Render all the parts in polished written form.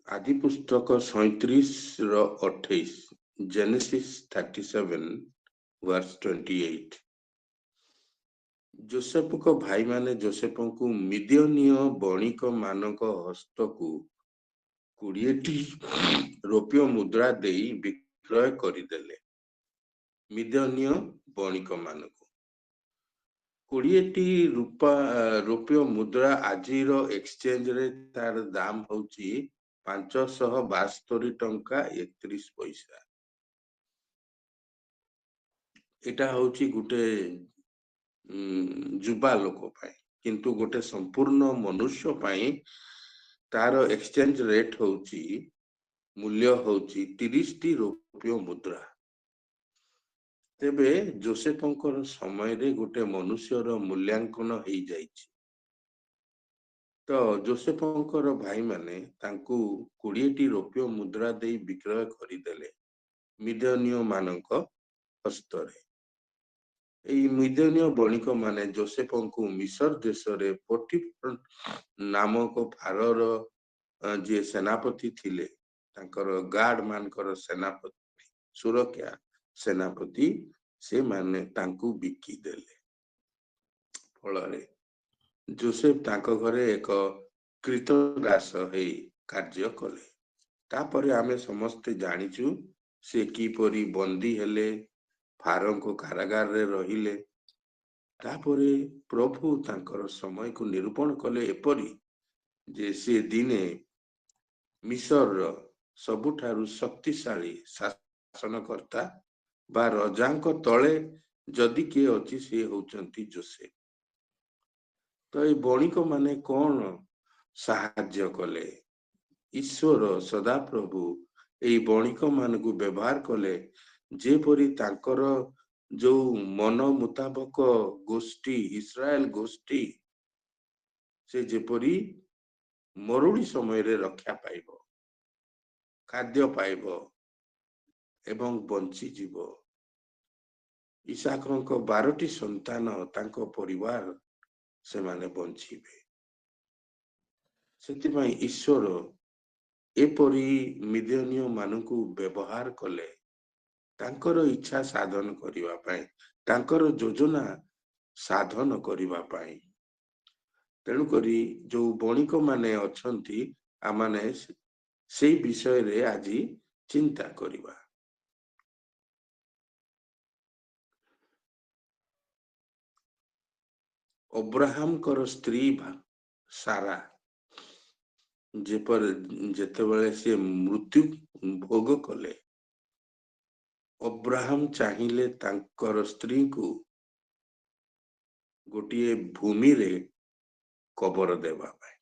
आदि पुस्तक 37:28 genesis 37 verse 28। Joseph को भाई माने जोसेफ को मिदियनीय बणिक मानक हस्तकू 20टी रौप्य मुद्रा देई विक्रय करिदेले। मिदियनीय बणिक मानक 20टी रौप्य मुद्रा आजिर एक्सचेंज रे तार दाम होची 572 टंका 31 पैसा। एटा होची गुटे जुबा लोक पाई, किंतु गोटे संपूर्ण मनुष्य पाई तार एक्सचेंज रेट होची मूल्य होची 30टी रौप्य मुद्रा। तेबे जोसेफंकर समय रे गोटे मनुष्यर मूल्यांकन हो जाइछि। तो जोसेफंकर भाई माने तांकू 20टी रौप्य मुद्रा देई विक्रय करिदेले मिदियनीय मानक हस्तरे। एई मिदियनीय बणिक माने जोसेफंकु मिसर देश रे पोटिफर नामक फारोर जे सेनापति थिले तांकर गार्ड मानकर सेनापति सुरक्षा सेनापति से माने तांकू बिकी देले। फलरे जोसेफ तांको घरे एक कृतदास हेई कार्य कले। तापरे आमे समस्ते जानिचु से किपरि बंदी हेले, फारों कारागार रे रहिले। तापरे प्रभु तांकर समय को निरूपण कले एपरि जे से दिने मिसर सबुठारु शक्तिशाली शासनकर्ता बा रजांक तले जदि के अछि से होचंती जोसेफ। तो ये बणिक माने कौन साहाଯ୍य कले? ईश्वर सदा प्रभु एई बणिक मान को व्यवहार कले जेपरि तांकर जो मन मुताबक गोष्ठी इस्राएल गोष्ठी से जेपरि मरुड़ी समय रे रक्षा पाइब, खाद्य पाइब एवं बंची जीव। इसाकଙ୍କ 12टी संतान तांको परिवार से माने बंचीबे। सेतिमाई ईश्वर एपरि मिदियनीय मानकू व्यवहार कले तांकर इच्छा साधन करिवा पाई, तांकर योजना साधन करिवा पाई। तेणु करी जो बणिक माने अछंती आमाने सेई विषय रे आजी चिंता करिवा। अब्राहम कर स्त्री सारा जेतेबेले से मृत्यु भोग कले, अब्राहम चाहिए तांकर स्त्री को गोटे भूमि रे कबर देवा पाए।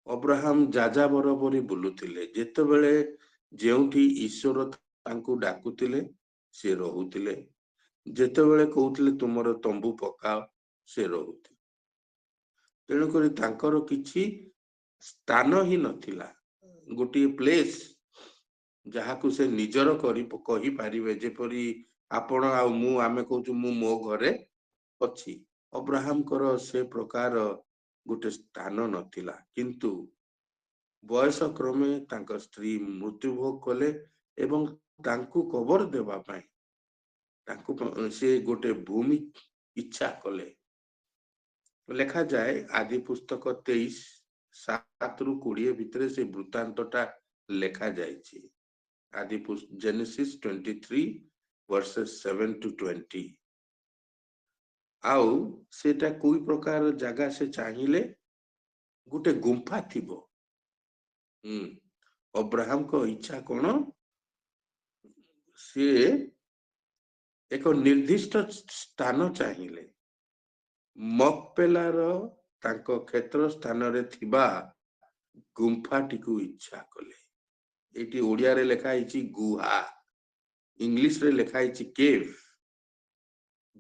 अब्राहम जाजा बरबरी बुलुथिले, जेतेबेले जेउठी ईश्वर तांकू डाकुथिले से रहुथिले, जेतेबेले कहउथिले तुमर तंबू पकाओ से रहुथिले। तेणु करी तांकर किछि स्थान ही नथिला, गोटे प्लेस जहाकू से निजर कही पारिबे। जेपरि आपण आ मु आमे कहउछु मु मो घरे अछि, अब्राहम कर से प्रकार गोटे स्थान नथिला। किंतु बयस क्रमे तांकर स्त्री मृत्युभोग कले एवं तांकू कबर देवा पाई तांकू से गोटे भूमि इच्छा कले। लेखा जाए आदि पुस्तक 23:7-20 भितरे से वृत्तांतटा लेखा जाइछि। आदि जेनेसिस 23 वर्सेस 7-20। आउ सेटा कोई प्रकार जगह से चाहिए गोटे गुंफा थिबो। अब्राहम को इच्छा कौन सी एक निर्दिष्ट स्थान चाहिए। मकपेलार तांको क्षेत्र स्थान रे थिबा गुंफाटी को इच्छा कले। एटी ओडिया रे लेखा हिची गुहा, इंग्लिश रे लेखा हिची केव।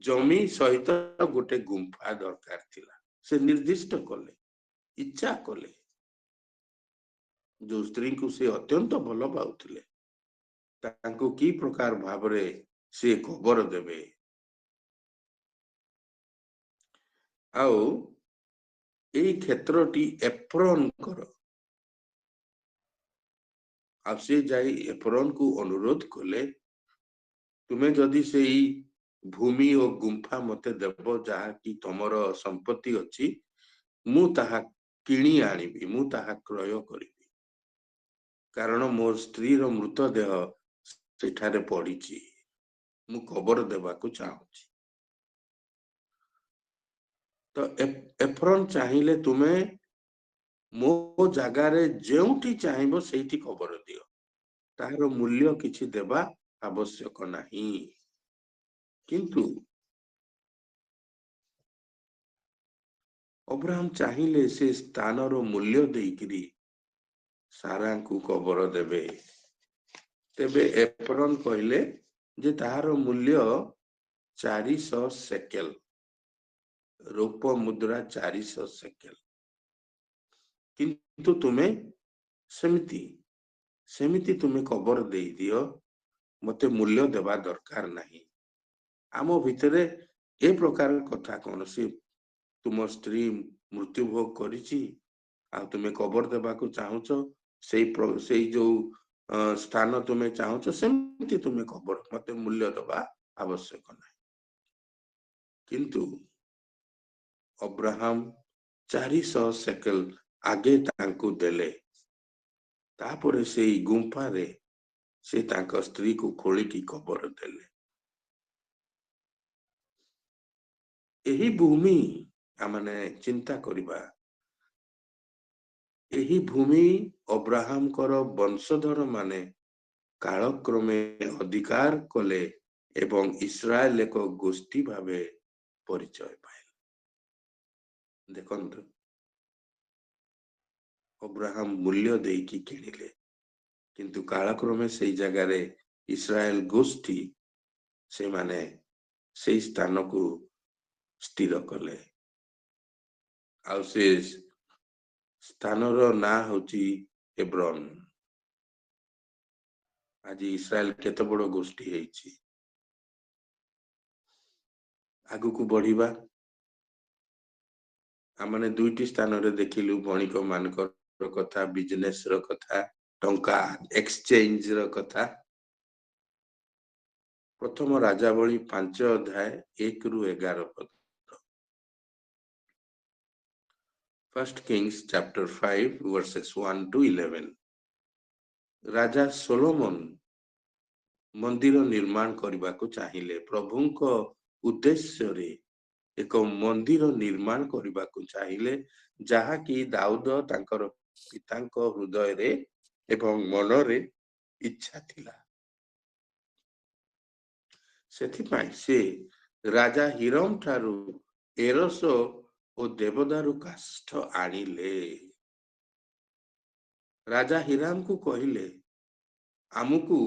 जमी सहित गोटे गुंफा दरकार थिला, से निर्दिष्ट कले, इच्छा कले। जो स्त्री को से अत्यंत भल पाउथिले तांको की प्रकार भावरे से खबर देबे। आउ एई क्षेत्रटी एफ्रोन कर ଆଉ ସେ ଯାଇ ଏଫରୋନ को अनुरोध कले तुम्हें जदि से भूमि और गुंफा मते देव जहा कि तुमर संपत्ति अच्छी मु ताहा किणी आनिबी मु ताहा क्रय करिबी कारण मोर स्त्री रो मृतदेह सेठारे पड़ीची मु खबर देबाकू चाहूची तो एफरोन चाहिए तुम्हें मो जगार जेउठी चाहिए सेठी खबर दियो तार मूल्य किछि देबा आवश्यक नहीं किंतु अब्राहम चाहिए से स्थान रो मूल्य देकरी सारा को खबर देबे तेबे एफरोन कहले जे तार मूल्य 400 सेकेल रूप मुद्रा 400 सेकेल किंतु तुम्हें सेमिति सेमिति तुम्हें खबर दे दियो मते मूल्य देवा दरकार नहीं आम भितरे ए प्रकार कथा कौन सी तुम स्त्री मृत्यु भोग करिछि आ तुम्हें खबर देबाकू चाहूच से जो स्थान तुम्हें चाहूच सेमिति तुम्हें खबर मते मूल्य देवा आवश्यक नहीं किंतु अब्राहम 400 सेकेल आगे तांकू देले तापरे से गुंफा रे से तांका स्त्री को खोली की खबर देले एही भूमि आमने चिंता करिबा एही भूमि अब्राहम कर वंशधर माने कालक्रमे अधिकार कले एवं इस्राएल एक गोष्ठी भावे परिचय पाइल देखंतु अब्राहम मूल्य देकी किनिले किंतु कालक्रमे से जगह रे इस्राएल गोष्ठी से माने से स्थान को स्थिर कले आ से स्थान रो ना होची हेब्रोन आज इस्राएल केते बड़ गोष्ठी हेची आगु को बढ़िबा आमने दुईटी स्थान रे देखिलु बणिक मानकर कथा बिजनेस रो कथा टंका एक्सचेंज रो कथा प्रथम राजावली 5 अध्याय 1 रु 11 पद first Kings chapter 5 versus 1 to 11 Raja Solomon मंदिर निर्माण करबा को चाहिए प्रभुंको उद्देश्य रे एक मंदिर निर्माण करबा को चाहिए जहा कि दाऊद तांकर पितांको हृदय रे एवं मन रे इच्छा थिला सेथिपाई से राजा हिरम ठारू एरसो ओ देवदारू काष्ठ आनिले राजा हिराम को कहिले आमुकू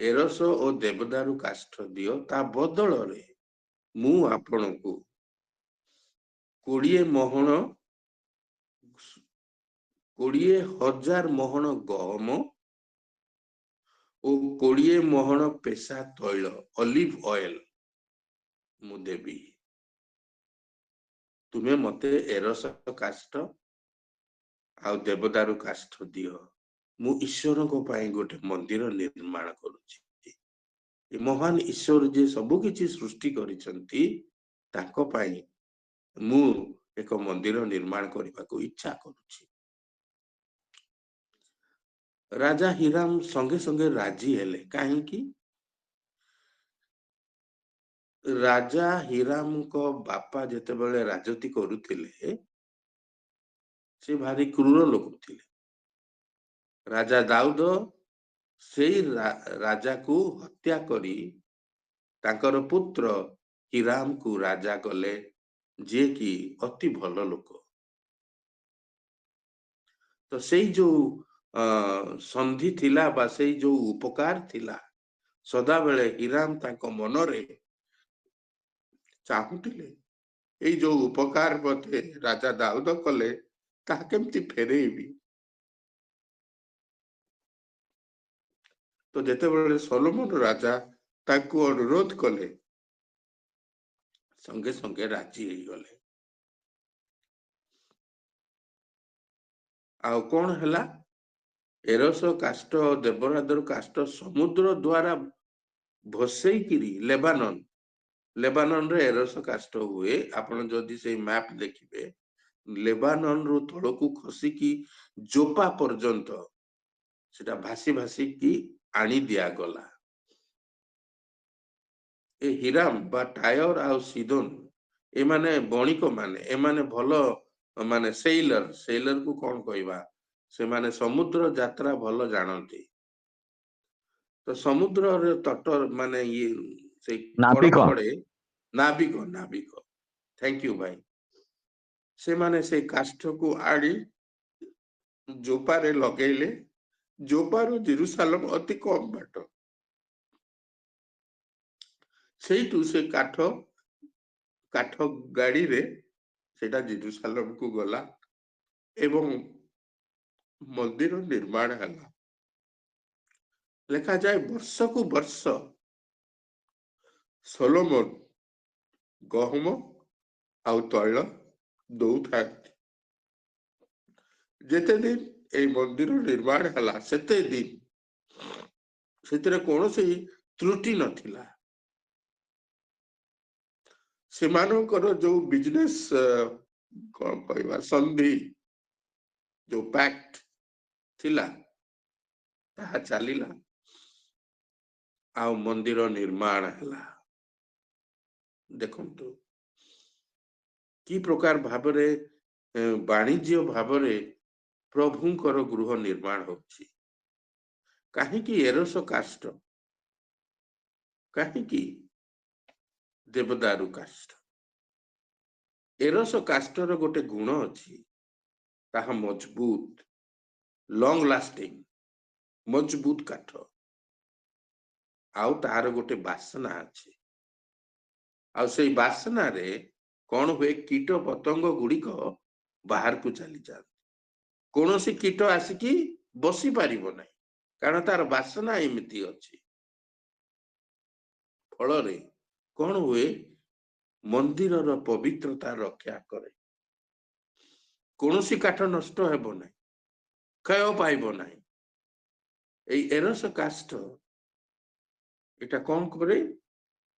एरस ओ देवदारू काष्ठ दियो ता बदल रे मु आपण को 20 महण 20,000 महण गहम ओ 20 महण पेशा तैल ऑलिव ऑयल मु देबी तुम्हें मते एरस काष्ठ आ देवदारू काष्ठ दियो मु ईश्वर को पाई गोटे मंदिर निर्माण करूची महान ईश्वर जे सब किछि सृष्टि करिसंती ताको पाई मु एक मंदिर निर्माण करबा को इच्छा करूची राजा हिराम संगे संगे राजी हेले काहे कि राजा हिराम को बापा जेते बेले राजती करूथिले से भारी क्रूर लोक थिले राजा दाऊद से राजा को हत्या करी तांकर पुत्र हिराम को राजा कले जे कि अति भल लोक तो से जो संधि थिला बा से जो उपकार थिला सदा बेले हिराम तांको मनरे चाहुतिले ए जो उपकार मते राजा दाऊद कले ताहा केमती फेरेबी तो जेते बेले सोलोमन राजा ताकू अनुरोध कले संगे संगे राजी हो गले आउ कौन हला ଏରସ କାଷ୍ଠ ଦେବରାଦର କାଷ୍ଠ ସମୁଦ୍ର ଦ୍ୱାରା ଭସେଇକିରି ଲେବାନନରେ ଏରସ କାଷ୍ଠ ହୁଏ। ଆପଣ ଯଦି ସେଇ ମ୍ୟାପ ଦେଖିବେ ଲେବାନନରୁ ତଳକୁ ଖସିକି ଜୋପା ପର୍ଯ୍ୟନ୍ତ ସେଟା ଭାସି ଭାସିକି ଆଣି ଦିଆଗଲା। ଏ ହିରାମ ବା ଟାୟର ଆଉ ସିଦୋନ ଏମାନେ ବଣିକ ମାନେ, ଏମାନେ ଭଲ ମାନେ ସେଲର କୁ କଣ କହିବା, ସେମାନେ ସମୁଦ୍ର ଯାତ୍ରା ଭଲ ଜାଣନ୍ତି। ତ ସମୁଦ୍ରରେ ତଟ ମାନେ ଇଏ ସେଇ କଡେ ନାବିକ କଡେ ନାବିକ ଥ୍ୟାଙ୍କ ୟୁ ଭାଇ। ସେମାନେ ସେଇ କାଷ୍ଠକୁ ଆଣି ଜୋପାରେ ଲଗେଇଲେ। ଜୋପାରୁ ଜେରୁସାଲମ ଅତି କମ ବାଟ। ସେଇଠୁ ସେ କାଠ ଗାଡିରେ ସେଟା ଜେରୁସାଲମକୁ ଗଲା ଏବଂ ମନ୍ଦିର ନିର୍ମାଣ ହେଲା। ଲେଖାଯାଏ ବର୍ଷକୁ ବର୍ଷ ସୋଲୋମନ ଗହମ ଆଉ ତୈଳ ଦଉଥାନ୍ତି। ଯେତେ ଦିନ ଏଇ ମନ୍ଦିର ନିର୍ମାଣ ହେଲା ସେତେ ଦିନ ସେଥିରେ କୌଣସି ତ୍ରୁଟି ନଥିଲା। ସେମାନଙ୍କର ଯୋଉ ବିଜନେସ କଣ କହିବା ସନ୍ଧି ଯୋଉ ପ୍ୟାକ୍ଟ ଥିଲା ତାହା ଚାଲିଲା ଆଉ ମନ୍ଦିର ନିର୍ମାଣ ହେଲା। ଦେଖନ୍ତୁ କି ପ୍ରକାର ଭାବରେ ବାଣିଜ୍ୟ ଭାବରେ ପ୍ରଭୁଙ୍କର ଗୃହ ନିର୍ମାଣ ହଉଛି। କାହିଁକି ଏରସ କାଷ୍ଠ, କାହିଁକି ଦେବଦାରୁ କାଷ୍ଠ? ଏରସ କାଷ୍ଠର ଗୋଟେ ଗୁଣ ଅଛି, ତାହା ମଜବୁତ, ଲଙ୍ଗ ଲାଷ୍ଟିଂ, ମଜବୁତ କାଠ। ଆଉ ତାହାର ଗୋଟେ ବାସନା ଅଛି। ଆଉ ସେଇ ବାସନାରେ କଣ ହୁଏ, କୀଟ ପତଙ୍ଗ ଗୁଡିକ ବାହାରକୁ ଚାଲିଯାଆନ୍ତି। କୌଣସି କୀଟ ଆସିକି ବସି ପାରିବ ନାହିଁ, କାରଣ ତାର ବାସନା ଏମିତି ଅଛି। ଫଳରେ କଣ ହୁଏ, ମନ୍ଦିରର ପବିତ୍ରତା ରକ୍ଷା କରେ। କୌଣସି କାଠ ନଷ୍ଟ ହେବ ନାହିଁ, କ୍ଷୟ ପାଇବ ନାହିଁ। ଏଇ ଏରସ କାଷ୍ଠ ଏଟା କଣ କରେ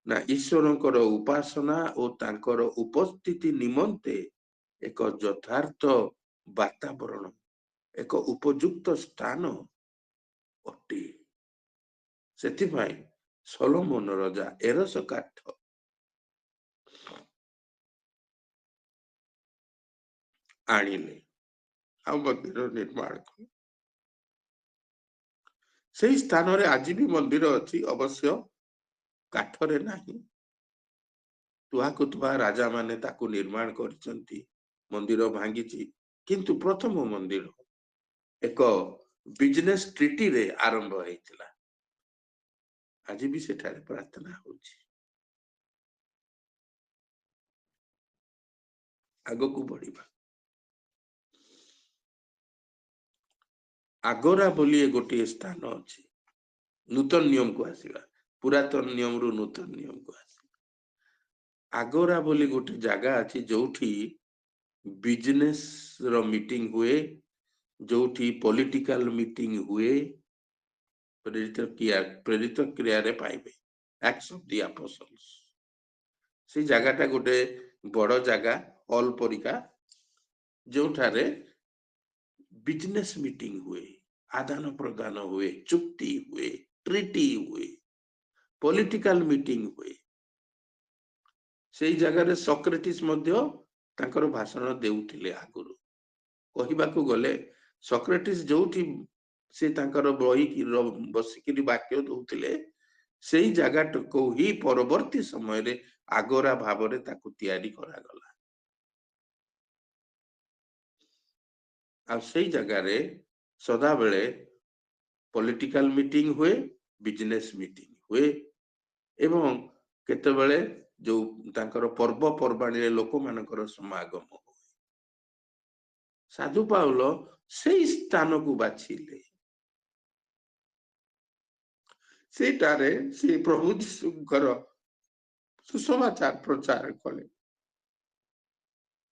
ନା ଈଶ୍ୱରଙ୍କର ଉପାସନା ଓ ତାଙ୍କର ଉପସ୍ଥିତି ନିମନ୍ତେ ଏକ ଯଥାର୍ଥ ବାତାବରଣ, ଏକ ଉପଯୁକ୍ତ ସ୍ଥାନ ଅଟେ। ସେଥିପାଇଁ ସଲୋମନ ରାଜା ଏରସ କାଠ ଆଣିଲେ ଆଉ ମନ୍ଦିର ନିର୍ମାଣ କଲେ। ସେଇ ସ୍ଥାନରେ ଆଜି ବି ମନ୍ଦିର ଅଛି, ଅବଶ୍ୟ କାଠରେ ନାହିଁ। ତୁହାକୁ ତୁହା ରାଜା ମାନେ ତାକୁ ନିର୍ମାଣ କରିଛନ୍ତି, ମନ୍ଦିର ଭାଙ୍ଗିଛି। କିନ୍ତୁ ପ୍ରଥମ ମନ୍ଦିର ଏକ ବିଜନେସ ଟ୍ରିଟିରେ ଆରମ୍ଭ ହେଇଥିଲା। ଆଜି ବି ସେଠାରେ ପ୍ରାର୍ଥନା ହଉଛି। ଆଗକୁ ବଢିବା। ଆଗୋରା ବୋଲି ଗୋଟିଏ ସ୍ଥାନ ଅଛି। ନୂତନ ନିୟମକୁ ଆସିବା, ପୁରାତନ ନିୟମରୁ ନୂତନ ନିୟମକୁ ଆସିବା। ଆଗୋରା ବୋଲି ଗୋଟେ ଜାଗା ଅଛି ଯୋଉଠି ବିଜନେସ ର ମିଟିଂ ହୁଏ, ଯୋଉଠି ପଲିଟିକାଲ ମିଟିଂ ହୁଏ। ପ୍ରେରିତ କ୍ରିୟାରେ ପାଇବେ ଆକ୍ଟସ ଅଫ ଦି ଆପୋଷ୍ଟଲ୍ସ। ସେଇ ଜାଗାଟା ଗୋଟେ ବଡ ଜାଗା, ହଲ ପରିକା, ଯୋଉଠାରେ ବିଜନେସ ମିଟିଂ ହୁଏ, ଆଦାନ ପ୍ରଦାନ ହୁଏ, ଚୁକ୍ତି ହୁଏ, ଟ୍ରିଟି ହୁଏ, ପଲିଟିକାଲ ମିଟିଂ ହୁଏ। ସେଇ ଜାଗାରେ ସକ୍ରେଟିସ ମଧ୍ୟ ତାଙ୍କର ଭାଷଣ ଦେଉଥିଲେ। ଆଗରୁ କହିବାକୁ ଗଲେ ସକ୍ରେଟିସ ଯୋଉଠି ସେ ତାଙ୍କର ବହି ବସିକିରି ବାକ୍ୟ ଦଉଥିଲେ, ସେଇ ଜାଗାଟାକୁ ହିଁ ପରବର୍ତ୍ତୀ ସମୟରେ ଆଗୋରା ଭାବରେ ତାକୁ ତିଆରି କରାଗଲା। ଆଉ ସେଇ ଜାଗାରେ ସଦାବେଳେ ପଲିଟିକାଲ ମିଟିଂ ହୁଏ, ବିଜନେସ ମିଟିଂ ହୁଏ ଏବଂ କେତେବେଳେ ଯୋଉ ତାଙ୍କର ପର୍ବପର୍ବାଣୀରେ ଲୋକମାନଙ୍କର ସମାଗମ ହୁଏ। ସାଧୁ ପାଉଲ ସେଇ ସ୍ଥାନକୁ ବାଛିଲେ। ସେଇଟାରେ ସେ ପ୍ରଭୁ ଯୀଶୁଙ୍କର ସୁସମାଚାର ପ୍ରଚାର କଲେ।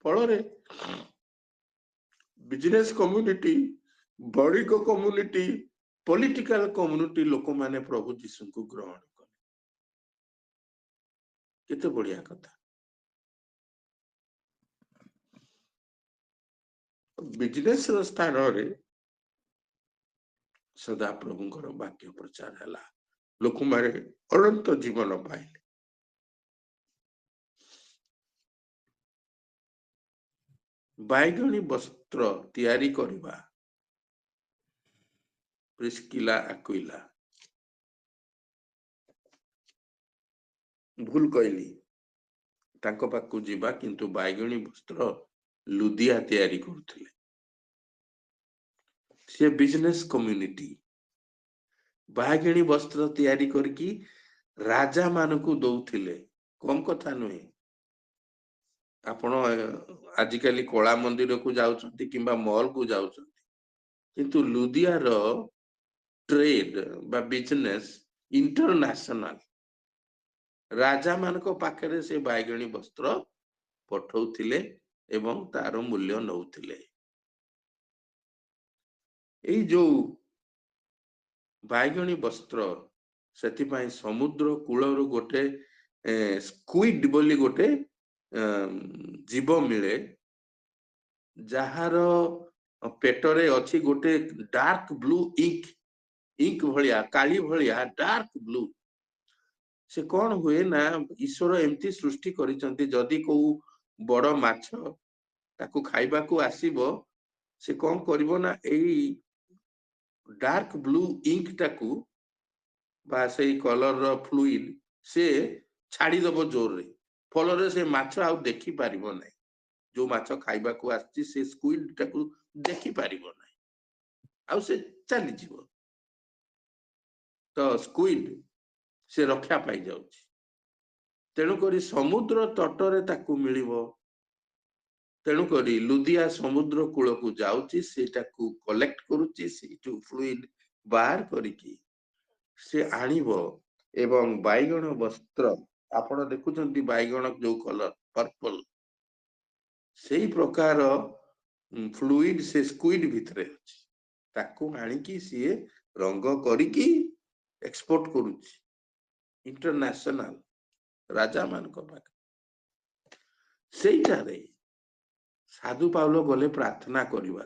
ଫଳରେ ବିଜନେସ କମ୍ୟୁନିଟି बणिक कम्युनिटी पॉलिटिकल कम्युनिटी लोक माने प्रभु जीशु को ग्रहण कले केते बढ़िया कथा बिजनेस स्थान रे सदा प्रभुंकर वाक्य प्रचार है लोक मारे अनंत जीवन पाइले बैगणी वस्त्र तैयारी करबा प्रिस्किला आक्विला भूल कहली तांको पाकु जीवा किंतु बैगणी वस्त्र लुदिया तैयारी करथिले से बिजनेस कम्युनिटी बैगणी वस्त्र तैयारी करकी राजा मानकु दौथिले कम कथा नुहे आपण आजिकली कला मंदिर को जाउछंती किंबा मॉल को जाउछंती किंतु लुदिया रो ट्रेड बा बिजनेस इंटरनेशनल राजा मानको पाखरे से बैगणी वस्त्र पठौथिले एवं तार मूल्य नौथिले एई जो बैगणी वस्त्र सेतिपाई समुद्र कूलर गोटे स्क्विड बोली गोटे जीव मिले जहार पेटरे अच्छी गोटे डार्क ब्लू इंक इंक भलिया काली भलिया डार्क ब्लू से कौन हुए ना ईश्वर एमती सृष्टि करिसंती जदि को बड़ माछ ताकू खाइबा को आसीबो से कौन करिवो ना एई डार्क ब्लू इंक टाकू बा से कलर रो फ्लूइड से छाड़ी दबो जोर रे फल रे से माछ आउ देखि पारिबो नै जो माछ खाइबा को आछि से स्क्विड टाकू देखि पारिबो नै आउ से चली जीवो तो स्क्विड से रक्षा पाई जाउछि तेणु करी समुद्र तटरे ताकू मिलिबो तेणु करी लुदिया समुद्र कूल को जाउछि सेटाकू कलेक्ट करूछि सेटू फ्लूइड बाहर करिकी से आनिबो एवं बैगण वस्त्र आपण देखुछंती बैगण जो कलर पर्पल सेही प्रकार फ्लूइड से स्क्विड भितरे अछि ताकू आनिकी सीए रंग करिकी एक्सपोर्ट करूछि इंटरनेशनल राजा मानक पाख सेइटारे साधु पाउलो गले प्रार्थना करबा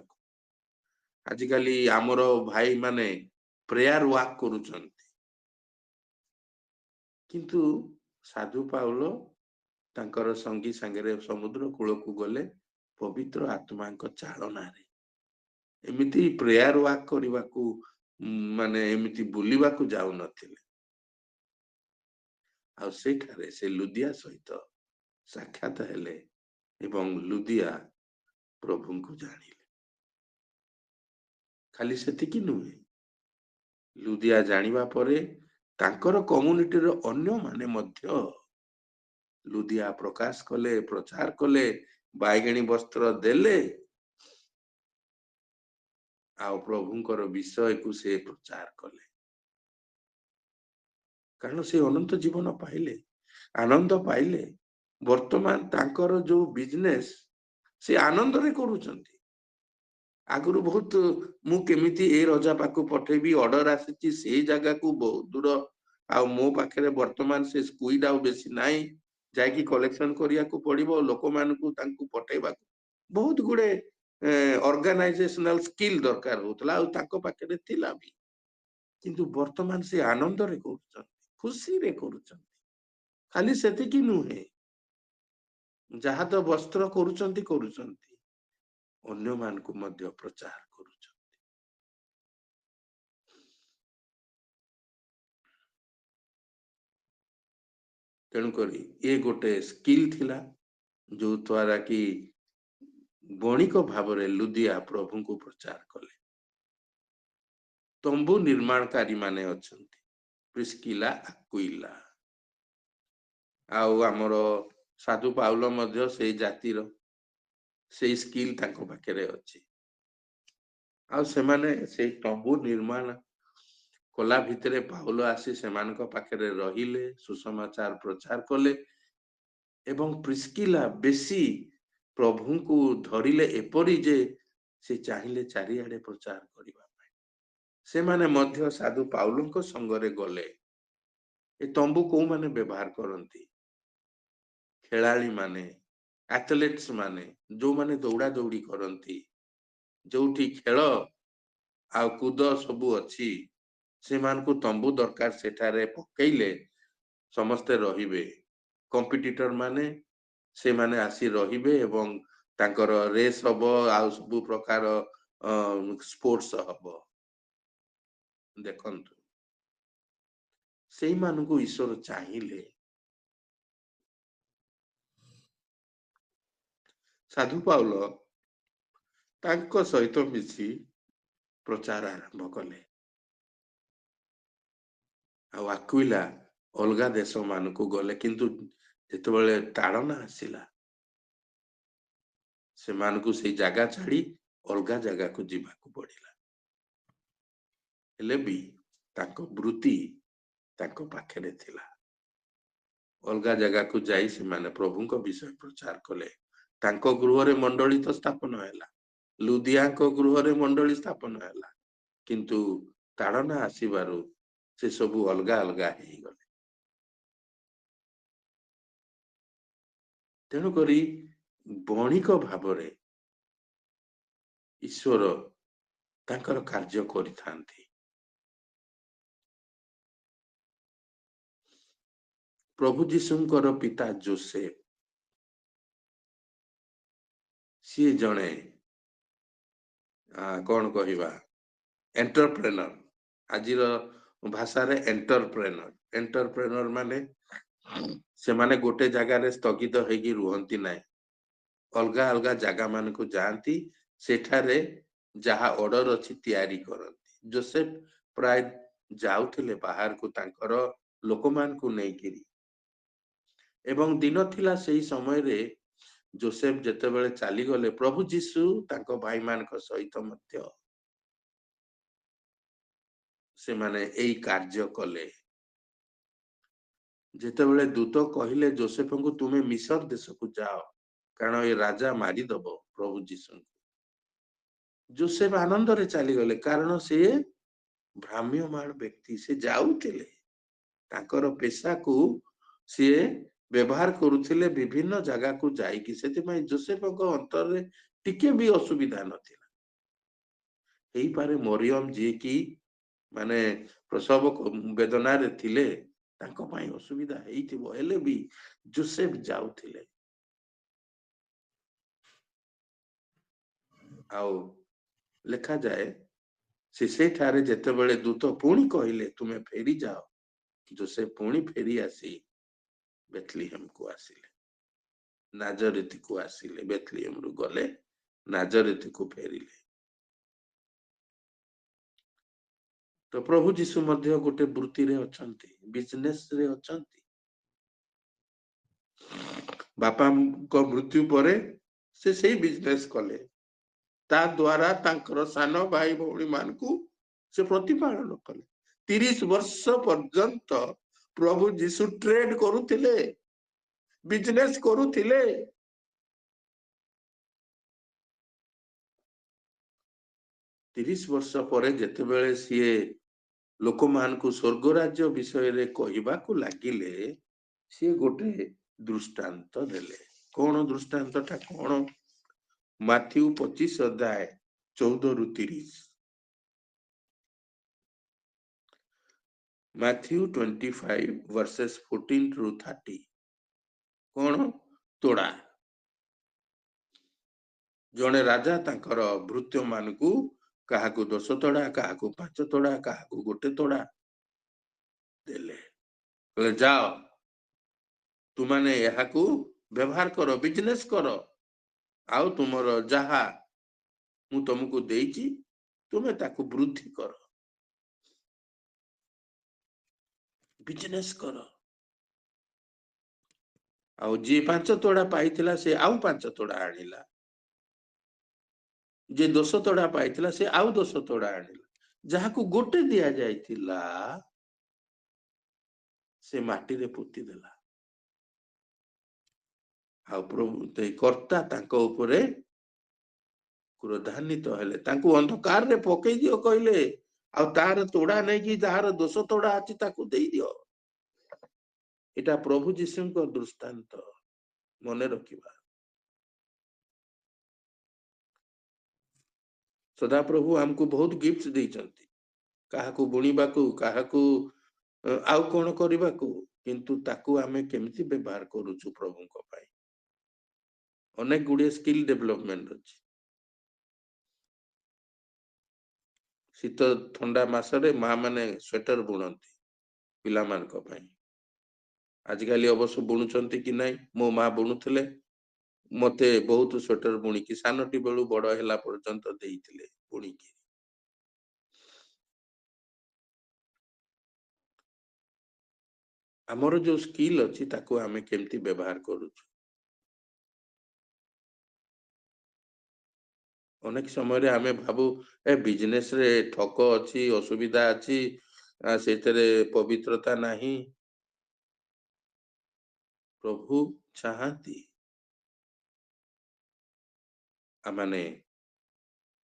आजिकली आमर भाई माने प्रेयर वर्क करूछंती किंतु साधु पाउलो तांकर संगी संगे समुद्र कूल को गले पवित्र आत्मा चालना रे एमिति प्रेयर वर्क करबा को माने एमिति बुलिबा को जाउ नथिले आ सेठारे से लुदिया सहित साक्षात हेले एवं लुदिया प्रभु को जानिले खाली सेतिकी नुहे लुदिया जानिबा परे तांकर कम्युनिटी रो अन्य माने मध्य लुदिया प्रकाश कले प्रचार कले बैगणी वस्त्र देले आ प्रभुंकर विषय को से प्रचार कले कारण से अनंत जीवन पाइले आनंद पाइले वर्तमान तांकर जो बिजनेस से आनंद रे करूचंती आगुरु बहुत मु केमिति ए रजा पाकु पठेबी ऑर्डर आसीची से जगह को बहुत दूर आ मो पाखरे वर्तमान से स्क्विड आउ बेसी नाही जाकी कलेक्शन करिया को पड़िबो लोक मानकू तांकू पठेबा बहुत गुडे ऑर्गेनाइजेशनल स्किल दरकार होतला आ तांको पाखरे थिला भी किंतु वर्तमान से आनंद रे करूचंती खुशी रे करूचंती खाली सेति की नुहे जहा तो वस्त्र करूचंती करूचंती अन्य मान को मध्य प्रचार करूचंती तेणु करी ये गोटे स्किल थिला जो द्वारा कि बणिक भाव रे लुदिया प्रभु को प्रचार कले तंबू निर्माणकारी माने अछंती प्रिस्किला आक्विला आउ आमर साधु पाउलो मध्य से जातिर से स्किल तांको पाखरे अछि आ से माने से तंबू निर्माण कला भितरे पाउलो आसी सेमानक पाखरे रहिले सुसमाचार प्रचार कले एवं प्रिस्किला बेसी प्रभु को धरिले एपरी जे ସେ ଚାହିଁଲେ ଚାରିଆଡେ ପ୍ରଚାର କରିବା ପାଇଁ। ସେମାନେ ମଧ୍ୟ ସାଧୁ ପାଉଲଙ୍କ ସଙ୍ଗରେ ଗଲେ। ଏ ତମ୍ବୁ କୋଉମାନେ ବ୍ୟବହାର କରନ୍ତି? ଖେଳାଳି ମାନେ, ଆଥଲେଟ୍ସ ମାନେ, ଯୋଉମାନେ ଦୌଡା ଦୌଡି କରନ୍ତି, ଯୋଉଠି ଖେଳ ଆଉ କୁଦ ସବୁ ଅଛି, ସେମାନଙ୍କୁ ତମ୍ବୁ ଦରକାର। ସେଠାରେ ପକେଇଲେ ସମସ୍ତେ ରହିବେ। କମ୍ପିଟିଟର ମାନେ ସେମାନେ ଆସି ରହିବେ ଏବଂ ତାଙ୍କର ରେସ୍ ହବ, ଆଉ ସବୁ ପ୍ରକାର ସ୍ପୋର୍ଟସ ହବ। ଦେଖନ୍ତୁ, ସେଇମାନଙ୍କୁ ଈଶ୍ୱର ଚାହିଁଲେ। ସାଧୁ ପାଉଲ ତାଙ୍କ ସହିତ ମିଶି ପ୍ରଚାର ଆରମ୍ଭ କଲେ। ଆଉ ଆକ୍ୱିଲା ଅଲଗା ଦେଶ ମାନଙ୍କୁ ଗଲେ, କିନ୍ତୁ ଯେତେବେଳେ ତାଡ଼ନା ଆସିଲା, ସେମାନଙ୍କୁ ସେଇ ଜାଗା ଛାଡି ଅଲଗା ଜାଗାକୁ ଯିବାକୁ ପଡିଲା। ହେଲେ ବି ତାଙ୍କ ବୃତ୍ତି ତାଙ୍କ ପାଖରେ ଥିଲା। ଅଲଗା ଜାଗାକୁ ଯାଇ ସେମାନେ ପ୍ରଭୁଙ୍କ ବିଷୟ ପ୍ରଚାର କଲେ। ତାଙ୍କ ଗୃହରେ ମଣ୍ଡଳୀ ତ ସ୍ଥାପନ ହେଲା, ଲୁଦିଆଙ୍କ ଗୃହରେ ମଣ୍ଡଳୀ ସ୍ଥାପନ ହେଲା, କିନ୍ତୁ ତାଡ଼ନା ଆସିବାରୁ ସେ ସବୁ ଅଲଗା ଅଲଗା ହେଇଗଲେ। ତେଣୁକରି ବଣିକ ଭାବରେ ଈଶ୍ୱର ତାଙ୍କର କାର୍ଯ୍ୟ କରିଥାନ୍ତି। ପ୍ରଭୁ ଯୀଶୁଙ୍କର ପିତା ଯୋସେଫ, ସିଏ ଜଣେ କଣ କହିବା, ଏଣ୍ଟରପ୍ରେନର। ଆଜିର ଭାଷାରେ ଏଣ୍ଟରପ୍ରେନର ମାନେ ସେମାନେ ଗୋଟେ ଜାଗାରେ ସ୍ଥଗିତ ହେଇକି ରୁହନ୍ତି ନାହିଁ, ଅଲଗା ଅଲଗା ଜାଗା ମାନଙ୍କୁ ଯାଆନ୍ତି, ସେଠାରେ ଯାହା ଅର୍ଡର ଅଛି ତିଆରି କରନ୍ତି। ଯୋସେଫ ପ୍ରାୟ ଯାଉଥିଲେ ବାହାରକୁ ତାଙ୍କର ଲୋକମାନଙ୍କୁ ନେଇକିରି। ଏବଂ ଦିନ ଥିଲା ସେଇ ସମୟରେ ଯୋସେଫ ଯେତେବେଳେ ଚାଲିଗଲେ, ପ୍ରଭୁ ଯୀଶୁ ତାଙ୍କ ଭାଇମାନଙ୍କ ସହିତ ମଧ୍ୟ ସେମାନେ ଏଇ କାର୍ଯ୍ୟ କଲେ। ଯେତେବେଳେ ଦୂତ କହିଲେ ଯୋସେଫଙ୍କୁ, ତୁମେ ମିଶର ଦେଶକୁ ଯାଅ, କାରଣ ଏ ରାଜା ମାରିଦବ ପ୍ରଭୁ ଯୀଶୁଙ୍କୁ, ଯୋସେଫ ଆନନ୍ଦରେ ଚାଲିଗଲେ। କାରଣ ସେ ଭ୍ରାମ୍ୟମାଣ ବ୍ୟକ୍ତି, ସେ ଯାଉଥିଲେ, ତାଙ୍କର ପେଶାକୁ ସିଏ ବ୍ୟବହାର କରୁଥିଲେ ବିଭିନ୍ନ ଜାଗାକୁ ଯାଇକି। ସେଥିପାଇଁ ଯୋସେଫଙ୍କ ଅନ୍ତରରେ ଟିକେ ବି ଅସୁବିଧା ନଥିଲା। ହେଇପାରେ ମରିୟମ ଯିଏକି ମାନେ ପ୍ରସବ ବେଦନାରେ ଥିଲେ, ତାଙ୍କ ପାଇଁ ଅସୁବିଧା ହେଇଥିବ, ହେଲେ ବି ଯୋସେଫ ଯାଉଥିଲେ। ଆଉ ଲେଖାଯାଏ, ସେ ସେଠାରେ ଯେତେବେଳେ ଦୂତ ପୁଣି କହିଲେ ତୁମେ ଫେରି ଯାଅ, ଯୋସେଫ ପୁଣି ଫେରି ଆସି ବେଥଲିହେମକୁ ଆସିଲେ, ନାଜରିଥକୁ ଆସିଲେ। ବେଥଲିହେମରୁ ଗଲେ ନାଜରିଥକୁ ଫେରିଲେ। ତ ପ୍ରଭୁ ଯୀଶୁ ମଧ୍ୟ ଗୋଟେ ବୃତ୍ତିରେ ଅଛନ୍ତି, ବିଜନେସରେ ଅଛନ୍ତି। ବାପାଙ୍କ ମୃତ୍ୟୁ ପରେ ସେ ସେଇ ବିଜନେସ କଲେ। ତା ଦ୍ୱାରା ତାଙ୍କର ସାନ ଭାଇ ଭଉଣୀ ମାନଙ୍କୁ ସେ ପ୍ରତିପାଳନ କଲେ। 30 ବର୍ଷ ପର୍ଯ୍ୟନ୍ତ ପ୍ରଭୁ ଯୀଶୁ ଟ୍ରେଡ କରୁଥିଲେ, ବିଜନେସ କରୁଥିଲେ। ତିରିଶ ବର୍ଷ ପରେ ଯେତେବେଳେ ସିଏ ଲୋକମାନଙ୍କୁ ସ୍ୱର୍ଗ ରାଜ୍ୟ ବିଷୟରେ କହିବାକୁ ଲାଗିଲେ, ସିଏ ଗୋଟେ ଦୃଷ୍ଟାନ୍ତ ଦେଲେ। କଣ ଦୃଷ୍ଟାନ୍ତଟା କଣ? ମାଥ୍ୟୁ 25:14-30। ମାଥ୍ୟୁ 25:14-30। କଣ? ତୋଡ଼ା। ଜଣେ ରାଜା ତାଙ୍କର ଭୃତ୍ୟ ମାନଙ୍କୁ କାହାକୁ 10 ତୋଡ଼ା, କାହାକୁ 5 ତୋଡ଼ା, କାହାକୁ 1 ତୋଡ଼ା ଦେଲେ। କହିଲେ ଯାଅ, ତୁମାନେ ଏହାକୁ ବ୍ୟବହାର କର, ବିଜନେସ କର, ଆଉ ତୁମର ଯାହା ମୁଁ ତମକୁ ଦେଇଛି ତୁମେ ତାକୁ ବୃଦ୍ଧି କର, ବିଜନେସ କର। ଆଉ ଯିଏ 5 ତୋଡ଼ା ପାଇଥିଲା ସେ ଆଉ 5 ତୋଡ଼ା ଆଣିଲା, ଯିଏ 10 ତୋଡ଼ା ପାଇଥିଲା ସେ ଆଉ 10 ତୋଡ଼ା ଆଣିଲା। ଯାହାକୁ 1 ଦିଆଯାଇଥିଲା ସେ ମାଟିରେ ପୋତି ଦେଲା। ଆଉ ପ୍ରଭୁ କର୍ତ୍ତା ତାଙ୍କ ଉପରେ କ୍ରୋଧାନ୍ୱିତ ହେଲେ, ତାଙ୍କୁ ଅନ୍ଧକାରରେ ପକେଇ ଦିଅ କହିଲେ, ଆଉ ତାର ତୋଡା ନେଇକି ଯାହାର ଦୋଷ ତୋଡା ଅଛି ତାକୁ ଦେଇଦିଅ। ଏଟା ପ୍ରଭୁ ଯୀଶୁଙ୍କ ଦୃଷ୍ଟାନ୍ତ, ମନେ ରଖିବା। ସଦାପ୍ରଭୁ ଆମକୁ ବହୁତ ଗିଫ୍ଟ ଦେଇଛନ୍ତି, କାହାକୁ ବୁଣିବାକୁ, କାହାକୁ ଆଉ କଣ କରିବାକୁ, କିନ୍ତୁ ତାକୁ ଆମେ କେମିତି ବ୍ୟବହାର କରୁଛୁ ପ୍ରଭୁଙ୍କ ପାଇଁ। ଅନେକ ଗୁଡିଏ ସ୍କିଲ୍ ଡେଭଲପମେଣ୍ଟ ଅଛି। ଶୀତ ଥଣ୍ଡା ମାସରେ ମା ମାନେ ସ୍ୱେଟର ବୁଣନ୍ତି ପିଲାମାନଙ୍କ ପାଇଁ। ଆଜିକାଲି ଅବଶ୍ୟ ବୁଣୁଛନ୍ତି କି ନାଇଁ, ମୋ ମା ବୁଣୁଥିଲେ, ମତେ ବହୁତ ସ୍ୱେଟର ବୁଣିକି ସାନଟି ବେଳୁ ବଡ ହେଲା ପର୍ଯ୍ୟନ୍ତ ଦେଇଥିଲେ ବୁଣିକି। ଆମର ଯୋଉ ସ୍କିଲ୍ ଅଛି ତାକୁ ଆମେ କେମିତି ବ୍ୟବହାର କରୁଛୁ। ଅନେକ ସମୟରେ ଆମେ ଭାବୁ ଏ ବିଜନେସ ରେ ଠକ ଅଛି, ଅସୁବିଧା ଅଛି, ସେଥିରେ ପବିତ୍ରତା ନାହିଁ। ପ୍ରଭୁ ଚାହାନ୍ତି ଆମମାନେ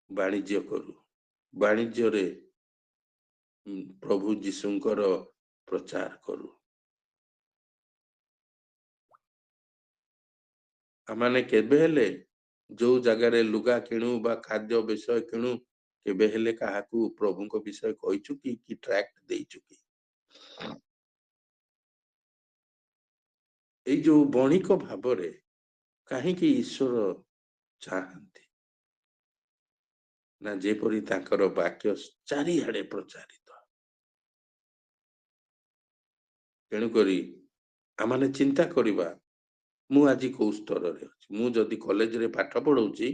ବାଣିଜ୍ୟ କରୁ, ବାଣିଜ୍ୟରେ ପ୍ରଭୁ ଯୀଶୁଙ୍କର ପ୍ରଚାର କରୁ। ଆମମାନେ କେବେ ହେଲେ ଯୋଉ ଜାଗାରେ ଲୁଗା କିଣୁ ବା ଖାଦ୍ୟ ବିଷୟ କିଣୁ, କେବେ ହେଲେ କାହାକୁ ପ୍ରଭୁଙ୍କ ବିଷୟ କହିଛୁ କି ଟ୍ରାକ୍ଟ ଦେଇଛୁ କି? ଏଇ ଯୋଉ ବଣିକ ଭାବରେ କାହିଁକି ଈଶ୍ୱର ଚାହାନ୍ତି ନା, ଯେପରି ତାଙ୍କର ବାକ୍ୟ ଚାରିଆଡେ ପ୍ରଚାରିତ। ତେଣୁକରି ଆମମାନେ ଚିନ୍ତା କରିବା, ମୁଁ ଆଜି କୋଉ ସ୍ତରରେ ଅଛି। ମୁଁ ଯଦି କଲେଜରେ ପାଠ ପଢଉଛି,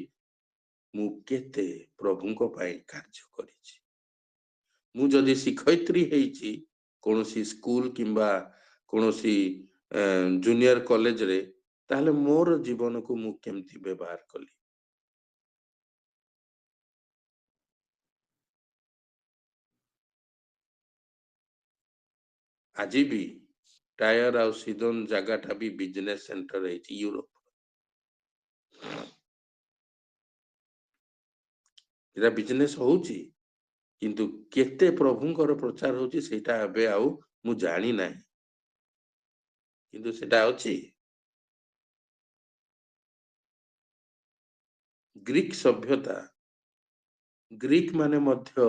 ମୁଁ କେତେ ପ୍ରଭୁଙ୍କ ପାଇଁ କାର୍ଯ୍ୟ କରିଛି। ମୁଁ ଯଦି ଶିକ୍ଷୟିତ୍ରୀ ହେଇଛି କୌଣସି ସ୍କୁଲ କିମ୍ବା କୌଣସି ଜୁନିୟର କଲେଜରେ, ତାହେଲେ ମୋର ଜୀବନକୁ ମୁଁ କେମିତି ବ୍ୟବହାର କଲି। ଆଜି ବି ଟାୟାର ଆଉ ସିଦନ ଜାଗାଟା ବି ବିଜନେସ ସେଣ୍ଟର ହେଇଛି ୟୁରୋପ। ଏଟା ବିଜନେସ ହଉଛି, କିନ୍ତୁ କେତେ ପ୍ରଭୁଙ୍କର ପ୍ରଚାର ହଉଛି ସେଇଟା ଏବେ ଆଉ ମୁଁ ଜାଣି ନାହିଁ, କିନ୍ତୁ ସେଟା ଅଛି। ଗ୍ରୀକ ସଭ୍ୟତା, ଗ୍ରୀକ ମାନେ ମଧ୍ୟ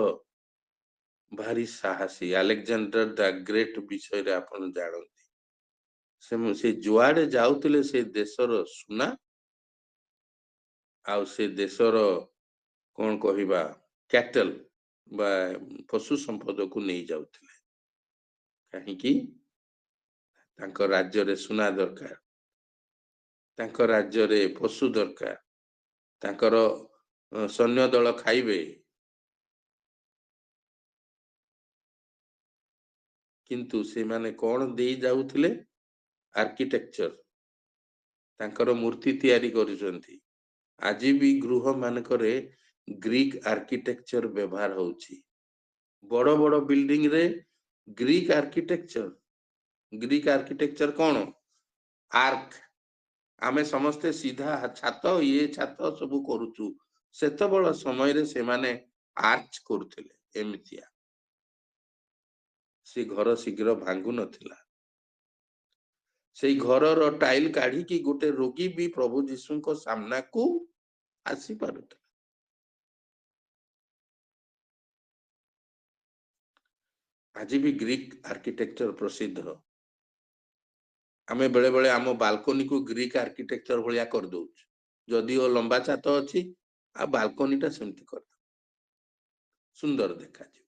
ଭାରି ସାହସୀ। ଆଲେକଜାଣ୍ଡର ଦ ଗ୍ରେଟ ବିଷୟରେ ଆପଣ ଜାଣନ୍ତି। ସେ ଯୁଆଡେ ଯାଉଥିଲେ ସେ ଦେଶର ସୁନା ଆଉ ସେ ଦେଶର କଣ କହିବା କ୍ୟାଟଲ ବା ପଶୁ ସମ୍ପଦକୁ ନେଇ ଯାଉଥିଲେ। କାହିଁକି? ତାଙ୍କ ରାଜ୍ୟରେ ସୁନା ଦରକାର, ତାଙ୍କ ରାଜ୍ୟରେ ପଶୁ ଦରକାର, ତାଙ୍କର ସୈନ୍ୟ ଦଳ ଖାଇବେ। କିନ୍ତୁ ସେମାନେ କଣ ଦେଇ ଯାଉଥିଲେ? ଆର୍କିଟେକ୍ଚର, ତାଙ୍କର ମୂର୍ତ୍ତି ତିଆରି କରୁଛନ୍ତି। ଆଜି ବି ଗୃହ ମାନଙ୍କରେ ଗ୍ରୀକ ଆର୍କିଟେକ୍ଚର ବ୍ୟବହାର ହଉଛି। ବଡ ବଡ ବିଲ୍ଡିଂ ରେ ଗ୍ରୀକ ଆର୍କିଟେକ୍ଚର। ଗ୍ରୀକ ଆର୍କିଟେକ୍ଚର କଣ? ଆର୍କ। ଆମେ ସମସ୍ତେ ସିଧା ଛାତ, ଇଏ ଛାତ ସବୁ କରୁଛୁ। ସେତେବେଳେ ସମୟରେ ସେମାନେ ଆର୍ଚ କରୁଥିଲେ ଏମିତିଆ। ସେ ଘର ଶୀଘ୍ର ଭାଙ୍ଗୁ ନଥିଲା। ସେଇ ଘରର ଟାଇଲ କାଢିକି ଗୋଟେ ରୋଗୀ ବି ପ୍ରଭୁ ଯୀଶୁଙ୍କ ସାମ୍ନାକୁ ଆସିପାରୁଥିଲା। ଆଜି ବି ଗ୍ରୀକ ଆର୍କିଟେକ୍ଚର ପ୍ରସିଦ୍ଧ। ଆମେ ବେଳେ ବେଳେ ଆମ ବାଲକୋନିକୁ ଗ୍ରୀକ ଆର୍କିଟେକ୍ଚର ଭଳିଆ କରିଦଉଛୁ। ଯଦିଓ ଲମ୍ବା ଛାତ ଅଛି, ଆଉ ବାଲକୋନି ଟା ସେମିତି କରିଦଉ, ସୁନ୍ଦର ଦେଖାଯିବ।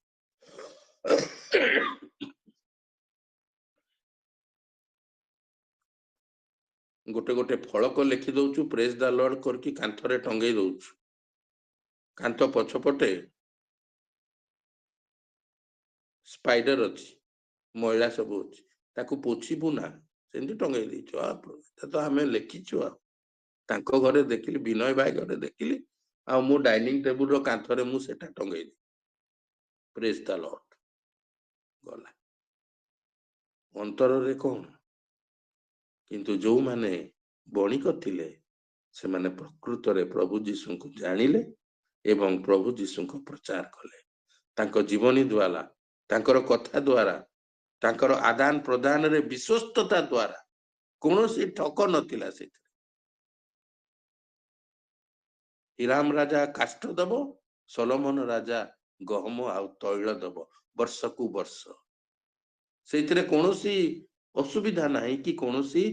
ଗୋଟେ ଗୋଟେ ଫଳକ ଲେଖି ଦଉଛୁ, ପ୍ରେଜ ଦ ଲର୍ଡ କରିକି କାନ୍ଥରେ ଟଙ୍ଗେଇ ଦଉଛୁ। କାନ୍ଥ ପଛପଟେ ସ୍ପାଇଡର ଅଛି, ମଇଳା ସବୁ ଅଛି, ତାକୁ ପୋଛିବୁ ନା, ସେମିତି ଟଙ୍ଗେଇ ଦେଇଛୁ। ତ ଆମେ ଲେଖିଛୁ ଆଉ। ତାଙ୍କ ଘରେ ଦେଖିଲି, ବିନୟ ଭାଇ ଘରେ ଦେଖିଲି, ଆଉ ମୋ ଡାଇନିଂ ଟେବୁଲ ର କାନ୍ଥରେ ମୁଁ ସେଟା ଟଙ୍ଗେଇଲି, ପ୍ରେଜ ଦ ଲର୍ଡ। ଗଲା। ଅନ୍ତରରେ କଣ? କିନ୍ତୁ ଯୋଉମାନେ ବଣିକ ଥିଲେ, ସେମାନେ ପ୍ରକୃତରେ ପ୍ରଭୁ ଯୀଶୁଙ୍କୁ ଜାଣିଲେ एवं प्रभु जीशु को प्रचार कले तांको जीवनी द्वारा तांकर कथा द्वारा तांकर आदान प्रदान रे विश्वस्तता द्वारा कौन सी ठक नथिला से हिराम राजा काष्ठ दब सोलोमन राजा गहम आउ तैल दब वर्ष को वर्ष से कौन सी असुविधा नहीं कि कौन सी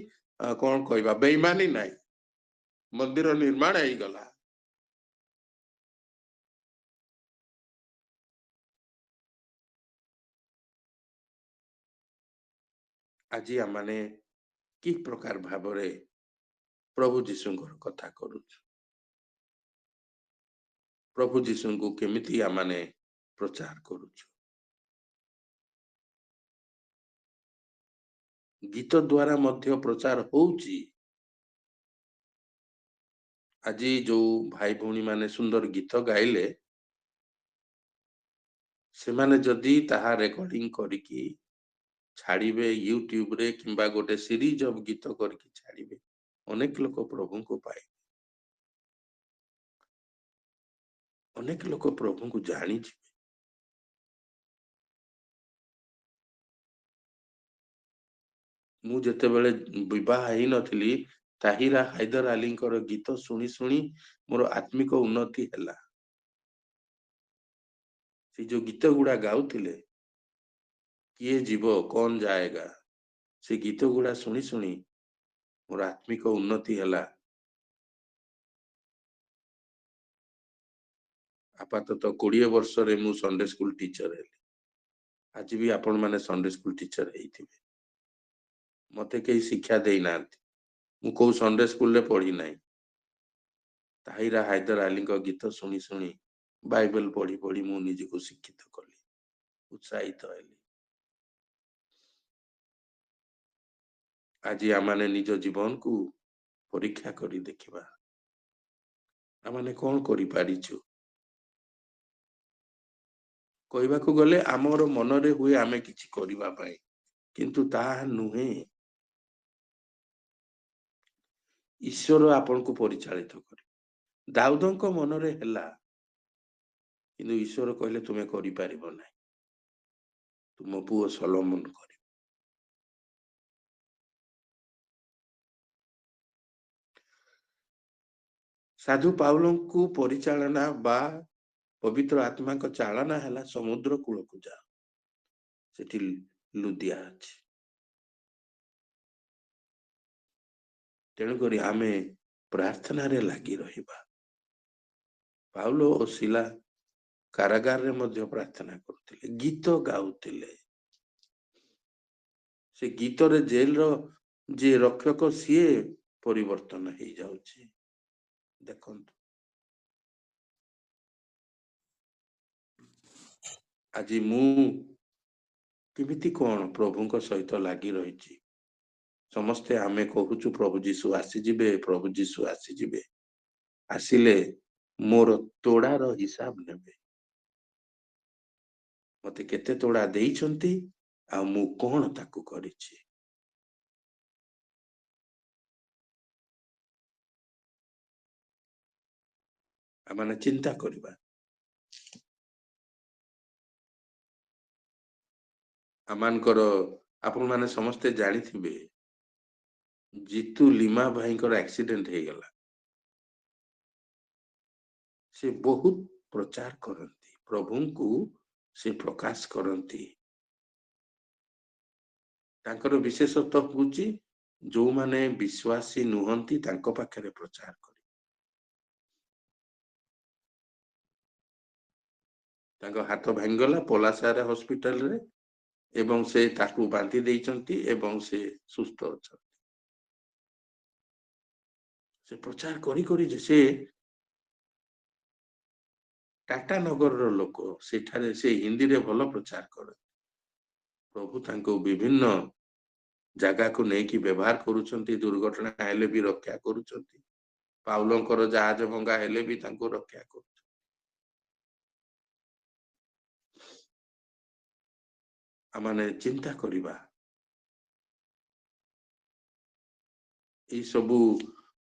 कौन कहबा बेईमानी नहीं मंदिर निर्माण हो गला आज आमने कि प्रकार भावरे प्रभु जीशु कथा करूँ प्रभु जीशु को केमिति आमने प्रचार करूँ गीत द्वारा मध्य प्रचार होउची आज जो भाई भौणी माने सुंदर गीत गाइले से माने जदि ताहा रेकॉर्डिंग करिकी छाड़िबे यूट्यूब रे किंबा गोटे सीरीज ऑफ गीत करके छाड़िबे अनेक लोक प्रभु को पाए अनेक लोक प्रभु को जानी मु जेते बेले विवाह ही नथिली ताहिरा हैदर अली गीत शुणी शुणी मोर आत्मिक उन्नति हैला से जो गीत गुड़ा गाउथिले किए जीव कौन जाएगा से गीत गुड़ा शुणी शुणी मोर आत्मिक उन्नति हैला आपातत 20 वर्ष रे मु संडे स्कूल टीचर हेली आज भी आपण माने संडे स्कूल टीचर हेइथिबे मते कई शिक्षा देई नांती मु को संडे स्कूल रे पढ़ी नाही ताहिरा हैदर अली गीत शुणी शुणी बाइबल पढ़ी पढ़ी मु निज को शिक्षित कली उत्साहित हेली आज आमाने निज जीवन को परीक्षा करी देखिबा आमाने कौन करि पारिछु कहबा को गले आमर मन रे हुए आमे किछि करिबा पाए किंतु ताहा नुहे ईश्वर आपन को परिचालित करे दाऊदंक मन रे हैला किंतु ईश्वर कहले तुमे करि पारिबो नै तुम पुओ सोलोमन कर साधु पाउल को परिचालना बा पवित्र आत्मा को चालना है समुद्र कूल को जा सेठी लुदिया अछि तेणुक आमे प्रार्थना रे लगी रहिबा पाउल और शिला कारागार रे मध्य प्रार्थना करथिले गीत गाउथिले से गीत रे जेल रो जे रक्षक सीए परिवर्तन हो जाउछि देखंतु आज मु केमिति कोन प्रभु सहित लगी रही समस्ते आमे कहूचु प्रभु जीशु आसी जिबे प्रभु जीशु आसी जिबे आसिले मोर तोड़ार हिसाब नेबे मते केते तोड़ा देइछंती आ मु कोन ताकू करिछि आमाने चिंता करिबा आमानकर आपण माने समस्ते जानी थिबे जीतू लीमा भाई एक्सीडेंट हो गला से बहुत प्रचार करती प्रभु को से प्रकाश करती तांकर विशेषत्व होची जो माने विश्वासी नुहंती तांको पाखरे प्रचार कर तांको हाथ भांगला पलासारे हॉस्पिटल रे एवं से ताकू बांधी देइचंती एवं से सुस्थ अच्छा से प्रचार करी करी जे से टाटा नगर रो लोक सेठारे से हिंदी रे भलो प्रचार कर प्रभु तांको विभिन्न जगह को लेकिन व्यवहार करुछंती दुर्घटना हेले भी रक्षा करुछंती पाउलंकर जहाज भंगा हेले भी तांको रक्षा कर आमाने चिंता करिबा ए सबु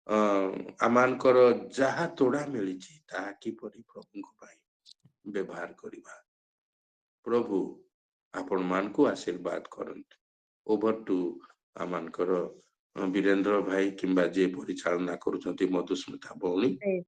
आमानकर जहा तोड़ा मिली ताहा किपरि प्रभु व्यवहार करवा। प्रभु आपण मान को आशीर्वाद करंतु। ओवर टू आमानकर वीरेंद्र भाई किंबा जे परिचालना करुछंती मधुस्मिता भौणी